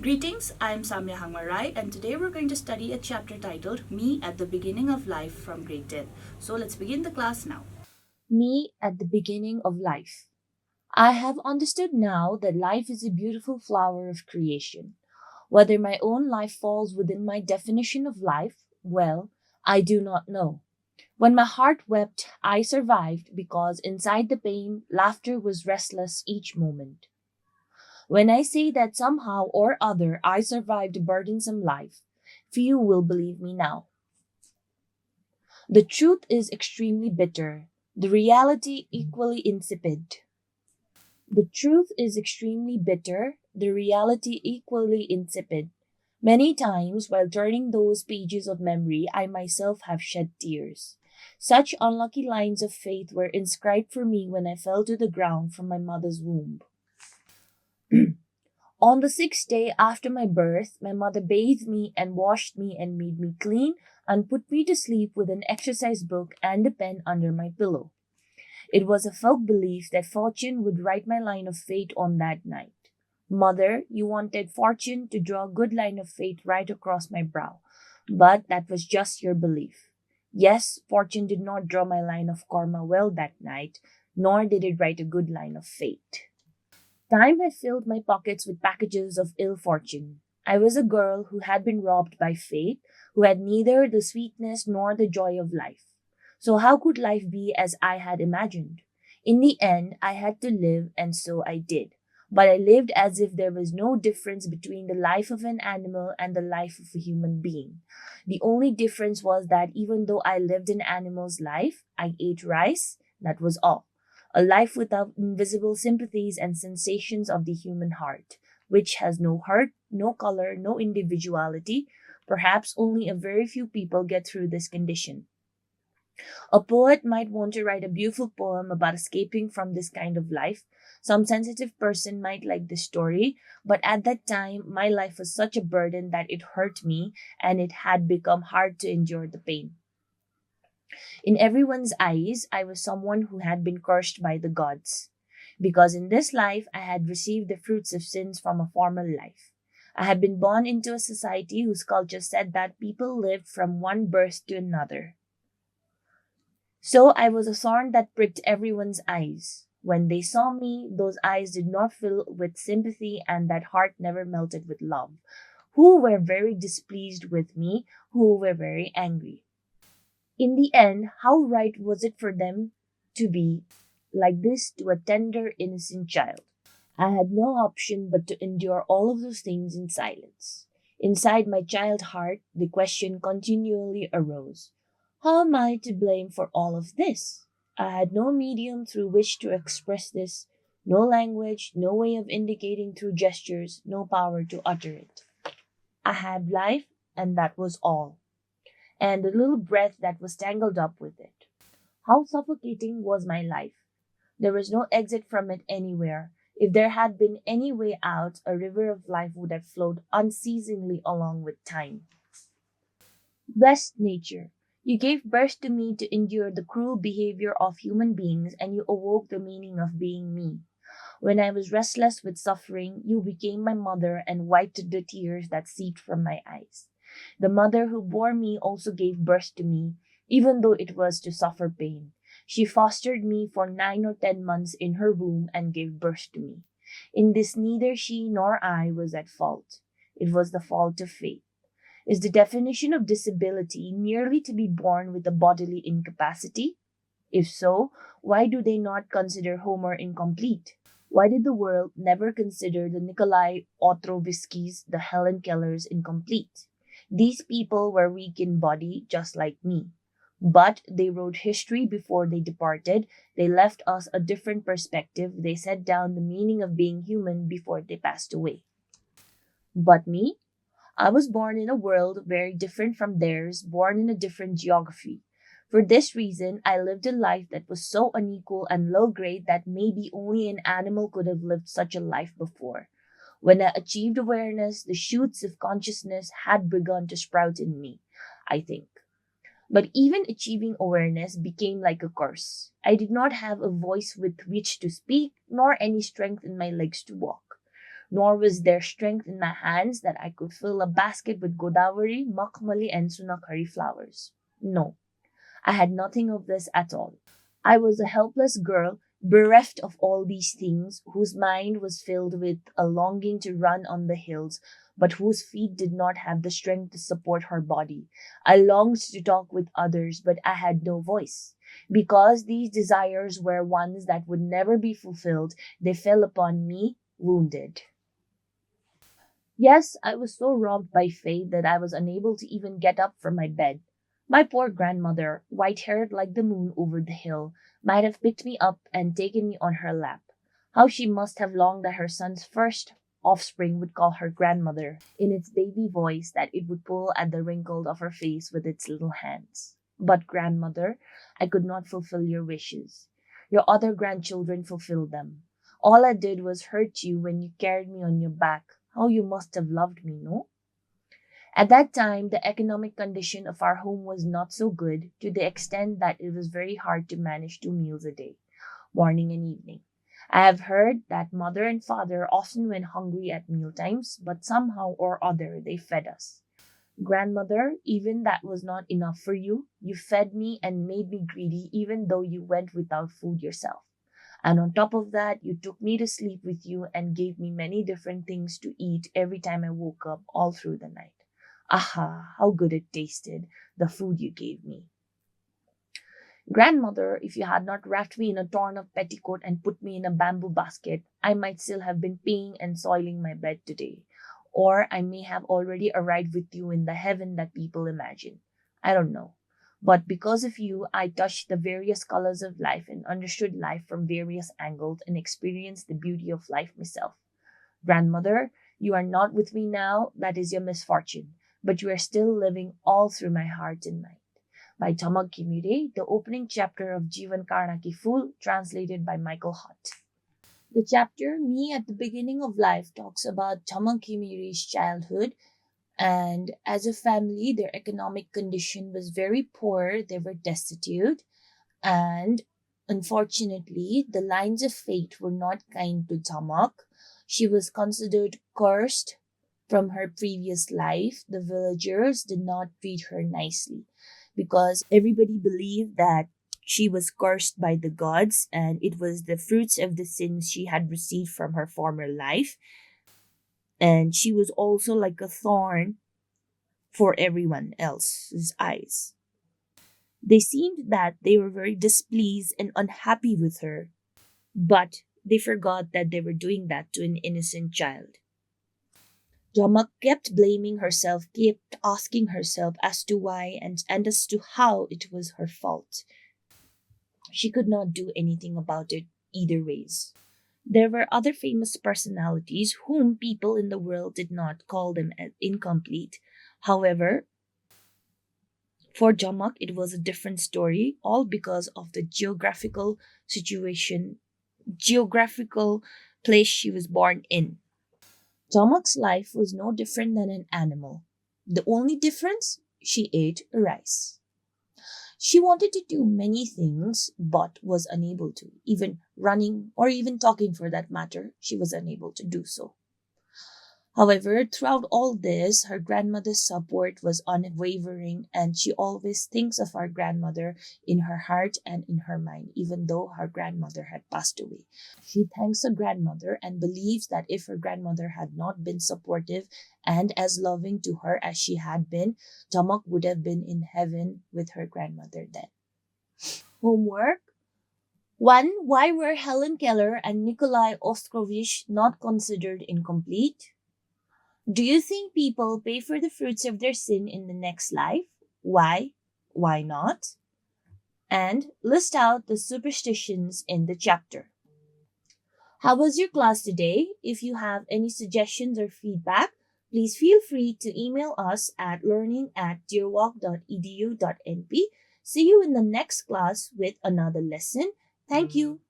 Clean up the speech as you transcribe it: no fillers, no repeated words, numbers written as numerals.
Greetings, I'm Samyo Hangma Rai, and today we're going to study a chapter titled Me at the Beginning of Life from Grade 10. So let's begin the class now. Me at the beginning of life. I have understood now that life is a beautiful flower of creation. Whether my own life falls within my definition of life, well, I do not know. When my heart wept, I survived because inside the pain, laughter was restless each moment. When I say that somehow or other I survived a burdensome life, few will believe me now. The truth is extremely bitter, the reality equally insipid. The truth is extremely bitter, the reality equally insipid. Many times, while turning those pages of memory, I myself have shed tears. Such unlucky lines of faith were inscribed for me when I fell to the ground from my mother's womb. On the sixth day after my birth, my mother bathed me and washed me and made me clean and put me to sleep with an exercise book and a pen under my pillow. It was a folk belief that fortune would write my line of fate on that night. Mother, you wanted fortune to draw a good line of fate right across my brow, but that was just your belief. Yes, fortune did not draw my line of karma well that night, nor did it write a good line of fate. Time had filled my pockets with packages of ill fortune. I was a girl who had been robbed by fate, who had neither the sweetness nor the joy of life. So how could life be as I had imagined? In the end, I had to live, and so I did. But I lived as if there was no difference between the life of an animal and the life of a human being. The only difference was that even though I lived an animal's life, I ate rice, that was all. A life without invisible sympathies and sensations of the human heart, which has no heart, no color, no individuality. Perhaps only a very few people get through this condition. A poet might want to write a beautiful poem about escaping from this kind of life. Some sensitive person might like this story, but at that time, my life was such a burden that it hurt me and it had become hard to endure the pain. In everyone's eyes, I was someone who had been cursed by the gods. Because in this life, I had received the fruits of sins from a former life. I had been born into a society whose culture said that people lived from one birth to another. So I was a thorn that pricked everyone's eyes. When they saw me, those eyes did not fill with sympathy and that heart never melted with love. Who were very displeased with me, who were very angry. In the end, how right was it for them to be like this to a tender, innocent child? I had no option but to endure all of those things in silence. Inside my child heart, the question continually arose: how am I to blame for all of this? I had no medium through which to express this, no language, no way of indicating through gestures, no power to utter it. I had life, and that was all, and the little breath that was tangled up with it. How suffocating was my life! There was no exit from it anywhere. If there had been any way out, a river of life would have flowed unceasingly along with time. Blessed nature, you gave birth to me to endure the cruel behavior of human beings, and you awoke the meaning of being me. When I was restless with suffering, you became my mother and wiped the tears that seeped from my eyes. The mother who bore me also gave birth to me, even though it was to suffer pain. She fostered me for 9 or 10 months in her womb and gave birth to me. In this, neither she nor I was at fault. It was the fault of fate. Is the definition of disability merely to be born with a bodily incapacity? If so, why do they not consider Homer incomplete? Why did the world never consider the Nikolai Otrovskys, the Helen Kellers incomplete? These people were weak in body, just like me. But they wrote history before they departed. They left us a different perspective. They set down the meaning of being human before they passed away. But me? I was born in a world very different from theirs, born in a different geography. For this reason, I lived a life that was so unequal and low grade that maybe only an animal could have lived such a life before. When I achieved awareness, the shoots of consciousness had begun to sprout in me, I think. But even achieving awareness became like a curse. I did not have a voice with which to speak, nor any strength in my legs to walk. nor was there strength in my hands that I could fill a basket with Godavari, Makhmali, and Sunakari flowers. No, I had nothing of this at all. I was a helpless girl, bereft of all these things, whose mind was filled with a longing to run on the hills, but whose feet did not have the strength to support her body. I longed to talk with others, but I had no voice. Because these desires were ones that would never be fulfilled, they fell upon me, wounded. Yes, I was so robbed by fate that I was unable to even get up from my bed. My poor grandmother, white haired like the moon over the hill, might have picked me up and taken me on her lap. How she must have longed that her son's first offspring would call her grandmother in its baby voice, that it would pull at the wrinkle of her face with its little hands. But, grandmother, I could not fulfill your wishes. Your other grandchildren fulfilled them. All I did was hurt you when you carried me on your back. How you must have loved me, no? At that time, the economic condition of our home was not so good, to the extent that it was very hard to manage 2 meals a day, morning and evening. I have heard that mother and father often went hungry at meal times, but somehow or other they fed us. Grandmother, even that was not enough for you. You fed me and made me greedy, even though you went without food yourself. And on top of that, you took me to sleep with you and gave me many different things to eat every time I woke up all through the night. Aha, how good it tasted, the food you gave me. Grandmother, if you had not wrapped me in a torn up petticoat and put me in a bamboo basket, I might still have been peeing and soiling my bed today. Or I may have already arrived with you in the heaven that people imagine. I don't know. But because of you, I touched the various colors of life and understood life from various angles and experienced the beauty of life myself. Grandmother, you are not with me now, that is your misfortune, but you are still living all through my heart and mind. By Tamag Kimire, the opening chapter of Jivan Karna Ki Phool, translated by Michael Hutt. The chapter, Me at the Beginning of Life, talks about Tamag Kimire's childhood, and as a family, their economic condition was very poor, they were destitute, and unfortunately, the lines of fate were not kind to Tamak. She was considered cursed from her previous life. The villagers did not treat her nicely because everybody believed that she was cursed by the gods and it was the fruits of the sins she had received from her former life. And she was also like a thorn for everyone else's eyes. They seemed that they were very displeased and unhappy with her, but they forgot that they were doing that to an innocent child. Jamak kept blaming herself, kept asking herself as to why and as to how it was her fault. She could not do anything about it either ways. There were other famous personalities whom people in the world did not call them as incomplete. However, for Jamak, it was a different story, all because of the geographical place she was born in. Jamak's life was no different than an animal. The only difference, she ate rice. She wanted to do many things, but was unable to. Even running, or even talking for that matter, she was unable to do so. However, throughout all this, her grandmother's support was unwavering, and she always thinks of her grandmother in her heart and in her mind, even though her grandmother had passed away. She thanks her grandmother and believes that if her grandmother had not been supportive and as loving to her as she had been, Tamak would have been in heaven with her grandmother then. Homework 1. Why were Helen Keller and Nikolai Ostrovich not considered incomplete? Do you think people pay for the fruits of their sin in the next life? Why? Why not? And list out the superstitions in the chapter. How was your class today? If you have any suggestions or feedback, please feel free to email us at learning@dearwalk.edu.np. See you in the next class with another lesson. Thank you.